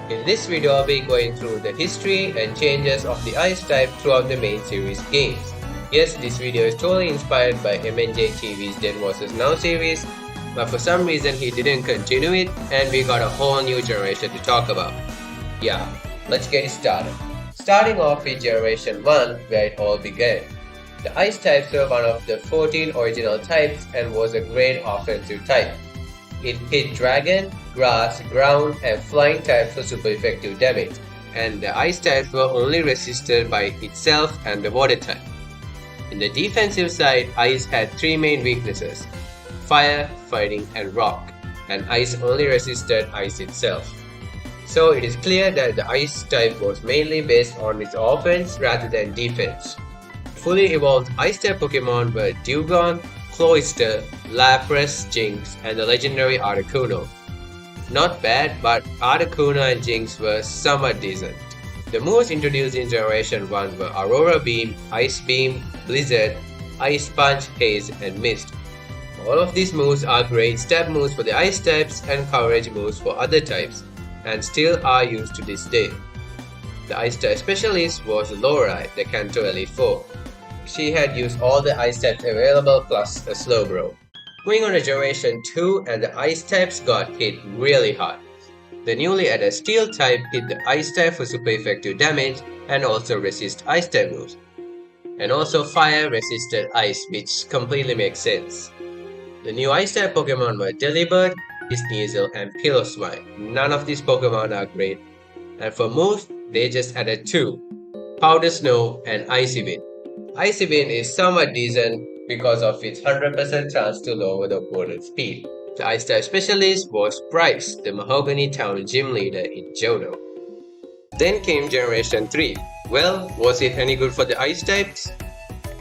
In this video, I'll be going through the history and changes of the ice type throughout the main series games. Yes, this video is totally inspired by MNJ TV's Then vs Now series, but for some reason he didn't continue it and we got a whole new generation to talk about. Yeah, let's get started. Starting off with Generation 1, where it all began. The ice types were one of the 14 original types and was a great offensive type. It hit dragon, grass, ground and flying types for super effective damage, and the ice types were only resisted by itself and the water type. In the defensive side, ice had three main weaknesses: fire, fighting and rock, and ice only resisted ice itself. So it is clear that the ice type was mainly based on its offense rather than defense. Fully evolved ice type Pokemon were Dewgong, Cloyster, Lapras, Jinx, and the legendary Articuno. Not bad, but Articuno and Jinx were somewhat decent. The moves introduced in Generation 1 were Aurora Beam, Ice Beam, Blizzard, Ice Punch, Haze, and Mist. All of these moves are great stab moves for the ice types and coverage moves for other types, and still are used to this day. The ice type specialist was Lorelei, the Kanto Elite 4. She had used all the ice types available plus a Slowbro. Going on to Generation 2, and the ice types got hit really hard. The newly added Steel type hit the ice type for super effective damage and also resist ice type moves. And also fire resisted ice, which completely makes sense. The new ice type Pokemon were Delibird, Sneasel and Piloswine. None of these Pokemon are great. And for moves, they just added two: Powder Snow and Icy Wind. Icy Wind is somewhat decent because of its 100% chance to lower the opponent's speed. The ice type specialist was Bryce, the Mahogany Town gym leader in Johto. Then came Generation 3. Well, was it any good for the ice types?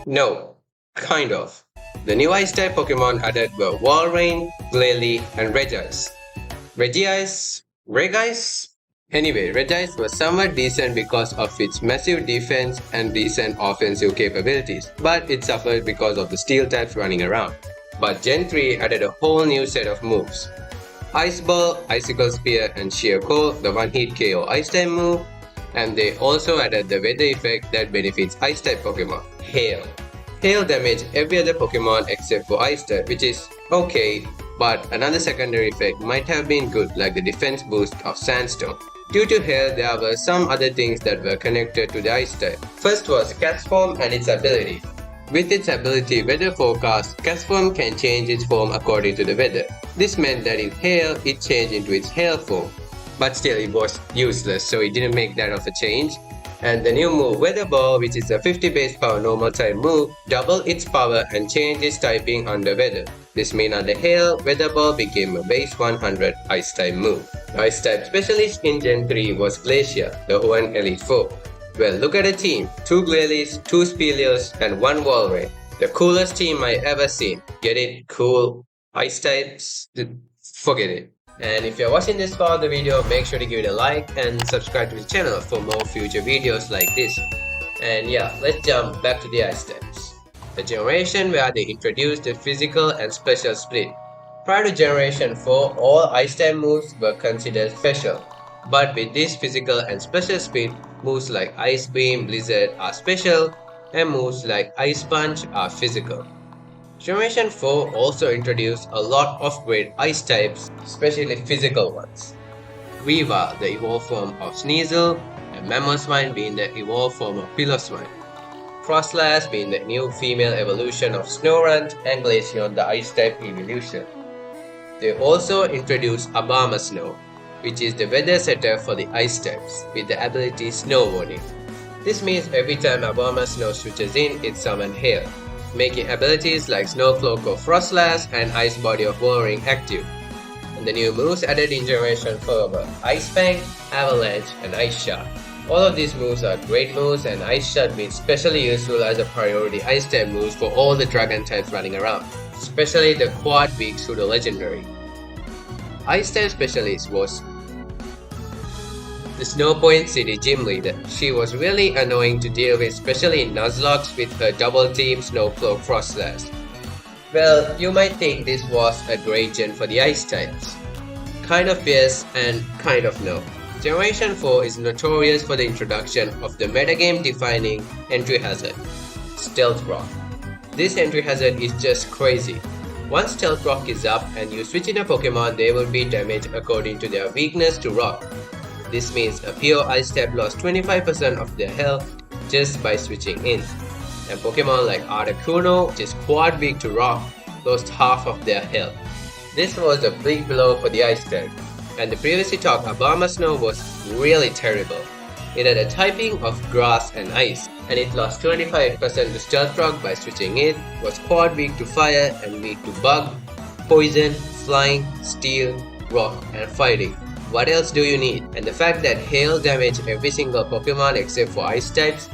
No, kind of. The new ice type Pokemon added were Walrein, Glalie, and Regice. Regice? Anyway, Regice was somewhat decent because of its massive defense and decent offensive capabilities, but it suffered because of the steel types running around. But Gen 3 added a whole new set of moves: Ice Ball, Icicle Spear, and Sheer Cold, the one-hit KO ice type move, and they also added the weather effect that benefits ice type Pokemon, Hail. Hail damage every other Pokemon except for ice type, which is okay, but another secondary effect might have been good, like the defense boost of Sandstorm. Due to Hail, there were some other things that were connected to the ice type. First was Cat's form and its ability. With its ability Weather Forecast, Cat's form can change its form according to the weather. This meant that in Hail, it changed into its Hail form. But still, it was useless, so it didn't make that of a change. And the new move Weather Ball, which is a 50 base power normal type move, doubled its power and changed its typing under weather. This means under Hail, Weather Ball became a base 100 ice type move. The ice type specialist in Gen 3 was Glacier, the Hoenn Elite 4. Well, look at the team: 2 Glalies, 2 Spelios, and 1 Walrein. The coolest team I ever seen. Get it? Cool. Ice types? Forget it. And if you're watching this part of the video, make sure to give it a like and subscribe to the channel for more future videos like this. And yeah, let's jump back to the ice types. The generation where they introduced the physical and special split. Prior to Generation 4, all ice type moves were considered special. But with this physical and special split, moves like Ice Beam, Blizzard are special, and moves like Ice Punch are physical. Generation 4 also introduced a lot of great ice types, especially physical ones. Weavile, the evolved form of Sneasel, and Mamoswine being the evolved form of Piloswine. Frostlass being the new female evolution of Snorunt, and Glaceon the ice type evolution. They also introduced Abama Snow, which is the weather setter for the ice types, with the ability Snow Warning. This means every time Abama Snow switches in, it summons Hail, making abilities like Snow Cloak of Frostlass and Ice Body of Walrein active. And the new moves added in Generation 4 were Ice Fang, Avalanche, and Ice Shot. All of these moves are great moves, and Ice Shot being especially useful as a priority ice type moves for all the dragon types running around, especially the quad weak pseudo legendary. Ice type specialist was the Snowpoint City gym leader. She was really annoying to deal with, especially in Nuzlocke with her double team Snowcloak Frostlass. Well, you might think this was a great gen for the ice types. Kind of yes and kind of no. Generation 4 is notorious for the introduction of the metagame defining entry hazard, Stealth Rock. This entry hazard is just crazy. Once Stealth Rock is up and you switch in a Pokemon, they will be damaged according to their weakness to Rock. This means a pure Ice type lost 25% of their health just by switching in. And Pokemon like Articuno, which is quad weak to Rock, lost half of their health. This was a big blow for the Ice type, and the previously talked Abomasnow was really terrible. It had a typing of Grass and Ice, and it lost 25% to Stealth Rock by switching it, was quad weak to Fire and weak to Bug, Poison, Flying, Steel, Rock, and Fighting. What else do you need? And the fact that Hail damaged every single Pokemon except for Ice types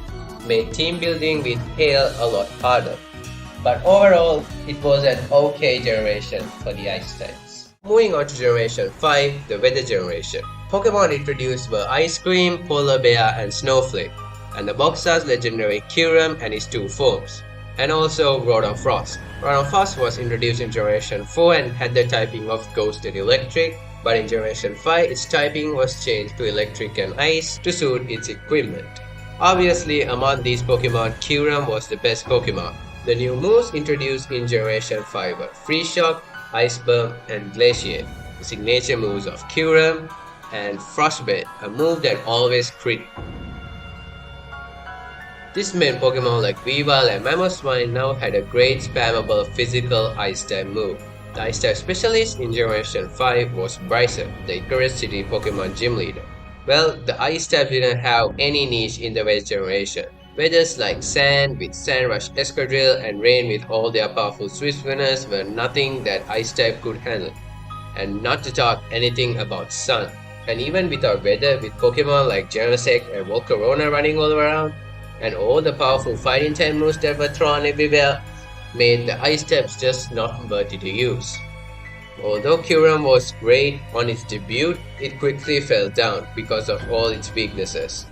made team building with Hail a lot harder. But overall, it was an okay generation for the Ice types. Moving on to Generation 5, the Weather Generation. Pokemon introduced were Ice Cream, Polar Bear, and Snowflake, and the Boxar's legendary Kyurem and his two forms, and also Rotom Frost. Rotom Frost was introduced in Generation 4 and had the typing of Ghost and Electric, but in Generation 5 its typing was changed to Electric and Ice to suit its equipment. Obviously, among these Pokemon, Kyurem was the best Pokemon. The new moves introduced in Generation 5 were Freeze Shock, Ice Burn, and Glaciate, the signature moves of Kyurem, and Frostbite, a move that always crit. This meant Pokemon like Weavile and Mamoswine now had a great spammable physical Ice type move. The Ice type specialist in Generation 5 was Bryson, the Icarus City Pokemon gym leader. Well, the Ice type didn't have any niche in the Weather Generation. Weathers like Sand with Sandrush Escadrille and Rain with all their powerful Swift winners were nothing that Ice type could handle. And not to talk anything about Sun. And even without weather, with Pokemon like Genesect and Volcarona running all around, and all the powerful fighting type moves that were thrown everywhere, made the Ice types just not worthy to use. Although Kyurem was great on its debut, it quickly fell down because of all its weaknesses.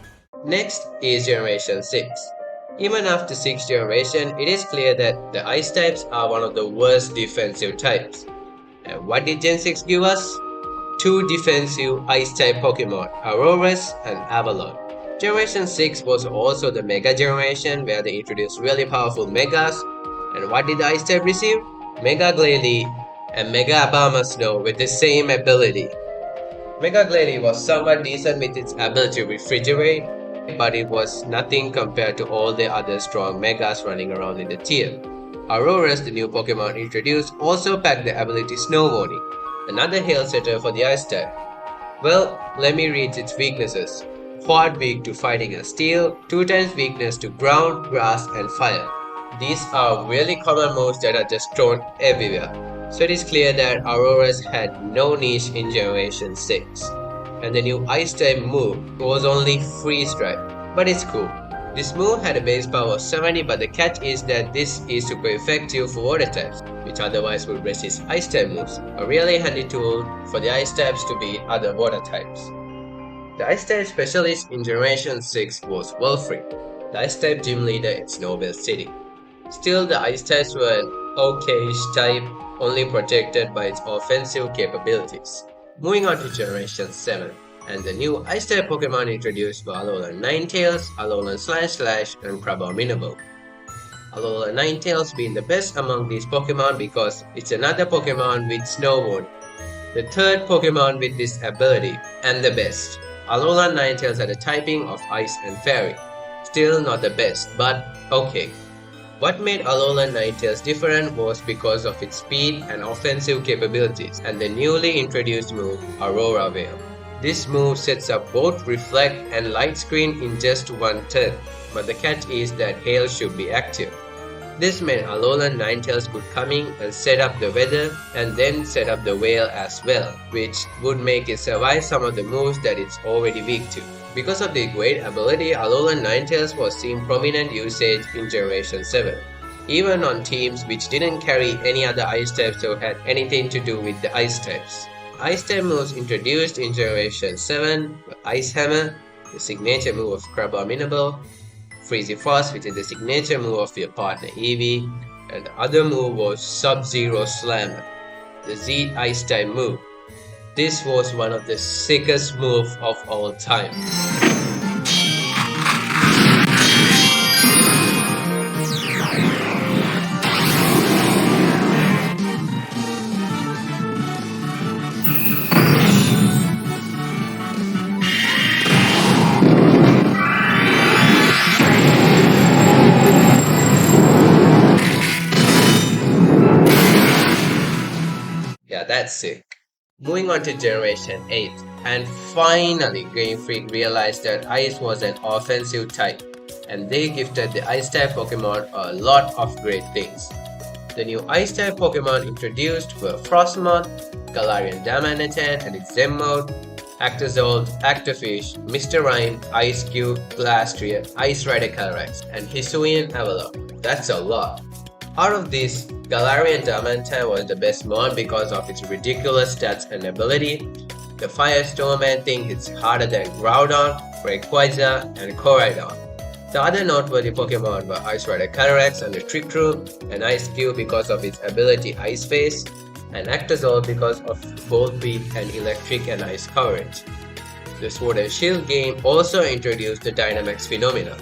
Next is Generation 6. Even after 6th generation, it is clear that the Ice types are one of the worst defensive types. And what did Gen 6 give us? Two defensive Ice-type Pokemon, Aurorus and Avalon. Generation 6 was also the Mega Generation where they introduced really powerful Megas. And what did the Ice-type receive? Mega Glalie and Mega Abomasnow with the same ability. Mega Glalie was somewhat decent with its ability to refrigerate, but it was nothing compared to all the other strong Megas running around in the tier. Aurorus, the new Pokemon introduced, also packed the ability Snow Warning, another hail setter for the Ice type. Well, let me read its weaknesses. Quad weak to fighting and steel, 2 times weakness to ground, grass, and fire. These are really common moves that are just thrown everywhere. So it is clear that Aurorus had no niche in Generation 6. And the new Ice type move was only Freeze Drive, but it's cool. This move had a base power of 70, but the catch is that this is super effective for water types, which otherwise would resist Ice type moves, a really handy tool for the Ice types to beat other water types. The Ice type specialist in Generation 6 was Wulfric, the Ice type gym leader in Snowbell City. Still, the Ice types were an okay-ish type, only protected by its offensive capabilities. Moving on to Generation 7. And the new Ice-type Pokemon introduced were Alolan Ninetales, Alolan Slash, and Crabominable. Alolan Ninetales being the best among these Pokemon because it's another Pokemon with Snow Warning, the third Pokemon with this ability, and the best. Alolan Ninetales had a typing of Ice and Fairy. Still not the best, but okay. What made Alolan Ninetales different was because of its speed and offensive capabilities, and the newly introduced move, Aurora Veil. This move sets up both Reflect and Light Screen in just one turn, but the catch is that Hail should be active. This meant Alolan Ninetales could come in and set up the weather and then set up the Veil as well, which would make it survive some of the moves that it's already weak to. Because of the great ability, Alolan Ninetales was seen prominent usage in Generation 7, even on teams which didn't carry any other Ice types or had anything to do with the Ice types. Ice type moves introduced in Generation 7 were Ice Hammer, the signature move of Crabominable, Freezy Frost, which is the signature move of your partner Eevee, and the other move was Sub-Zero Slammer, the Z Ice type move. This was one of the sickest moves of all time. Yeah, that's sick. Moving on to Generation 8, and finally Game Freak realized that Ice was an offensive type, and they gifted the Ice type Pokemon a lot of great things. The new Ice type Pokemon introduced were Frostmoth, Galarian Darmanitan and its Zen mode, Actazol, Actofish, Mr. Rhyme, Ice Cube, Glastrier, Ice Rider Calyrex, and Hisuian Avalon. That's a lot. Out of these, Galarian Darmanitan was the best mon because of its ridiculous stats and ability. The Firestorm Man thing hits harder than Groudon, Rayquaza, and Koraidon. The other noteworthy Pokemon were Ice Rider Calyrex and the Trick Room, and Ice Cube because of its ability Ice Face, and Actazol because of Bolt Beat and Electric and Ice coverage. The Sword and Shield game also introduced the Dynamax phenomena.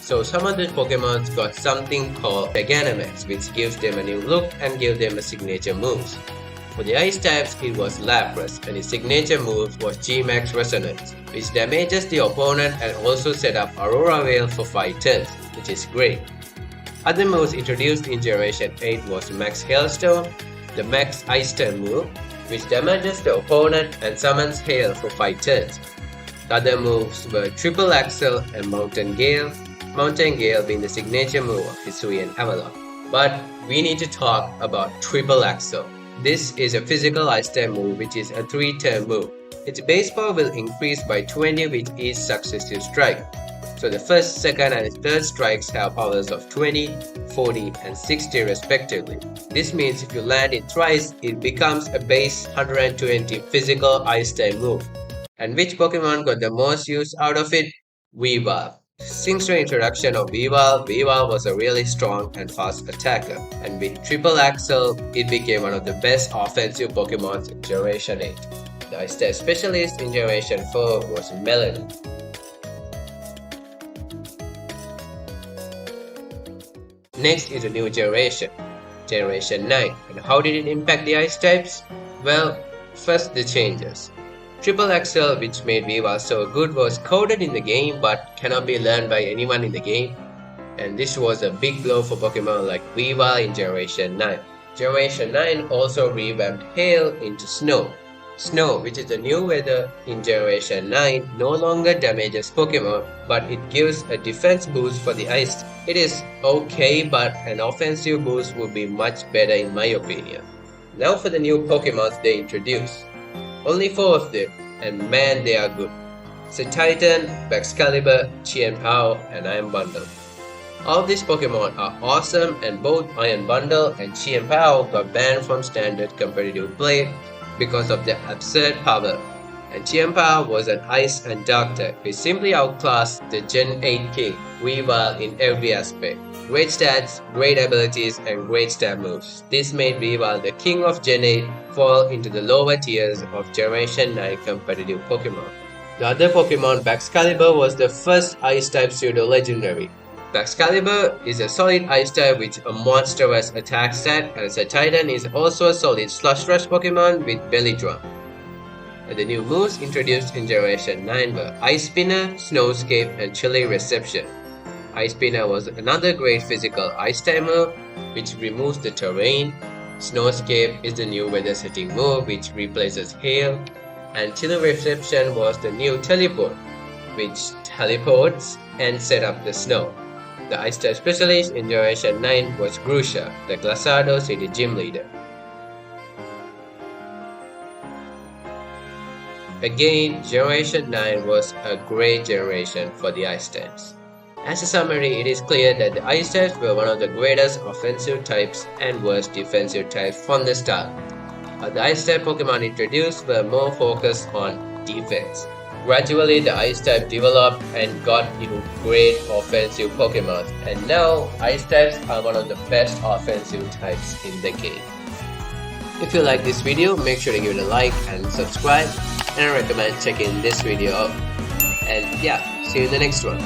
So some of the Pokemons got something called Gigantamax, which gives them a new look and gives them a signature moves. For the Ice types, it was Lapras, and its signature move was G-Max Resonance, which damages the opponent and also set up Aurora Veil for 5 turns, which is great. Other moves introduced in Generation 8 was Max Hailstone, the Max Ice Turn move, which damages the opponent and summons Hail for 5 turns. The other moves were Triple Axle and Mountain Gale being the signature move of Hisuian Avalon. But we need to talk about Triple Axle. This is a physical Ice type move which is a 3-turn move. Its base power will increase by 20 with each successive strike. So the first, second and third strikes have powers of 20, 40 and 60 respectively. This means if you land it thrice, it becomes a base 120 physical Ice type move. And which Pokemon got the most use out of it? Weavile. Since the introduction of Weavile was a really strong and fast attacker, and with Triple Axle, it became one of the best offensive Pokemon in Generation 8. The Ice type specialist in Generation 4 was Melody. Next is a new generation, Generation 9, and how did it impact the Ice types? Well, first the changes. Triple Axle, which made Weavile so good, was coded in the game but cannot be learned by anyone in the game, and this was a big blow for Pokemon like Weavile in Generation 9. Generation 9 also revamped Hail into Snow. Snow, which is the new weather in Generation 9, no longer damages Pokemon, but it gives a defense boost for the Ice. It is okay, but an offensive boost would be much better in my opinion. Now for the new Pokemons they introduced. Only 4 of them, and man they are good. Titan, Baxcalibur, Chien-Pao, and Iron Bundle. All of these Pokemon are awesome, and both Iron Bundle and Chien-Pao got banned from standard competitive play because of their absurd power. And Chien-Pao was an Ice and Dark type which simply outclassed the Gen 8 king, Weavile, in every aspect. Great stats, great abilities, and great stat moves. This made Weavile the king of Gen 8 fall into the lower tiers of Generation 9 competitive Pokemon. The other Pokemon, Baxcalibur, was the first Ice-type pseudo-legendary. Baxcalibur is a solid Ice type with a monstrous attack stat, and Titan is also a solid Slush Rush Pokemon with Belly Drum. And the new moves introduced in Generation 9 were Ice Spinner, Snowscape, and Chilly Reception. Ice Spinner was another great physical Ice type move which removes the terrain. Snowscape is the new weather setting move which replaces Hail, and Chilly Reception was the new Teleport which teleports and set up the snow. The Ice type specialist in Generation 9 was Grusha, the Glasado City gym leader. Again, Generation 9 was a great generation for the Ice types. As a summary, it is clear that the Ice types were one of the greatest offensive types and worst defensive types from the start. The Ice type Pokemon introduced were more focused on defense. Gradually, the Ice type developed and got into great offensive Pokemon, and now Ice types are one of the best offensive types in the game. If you like this video, make sure to give it a like and subscribe, and I recommend checking this video out. And yeah, see you in the next one.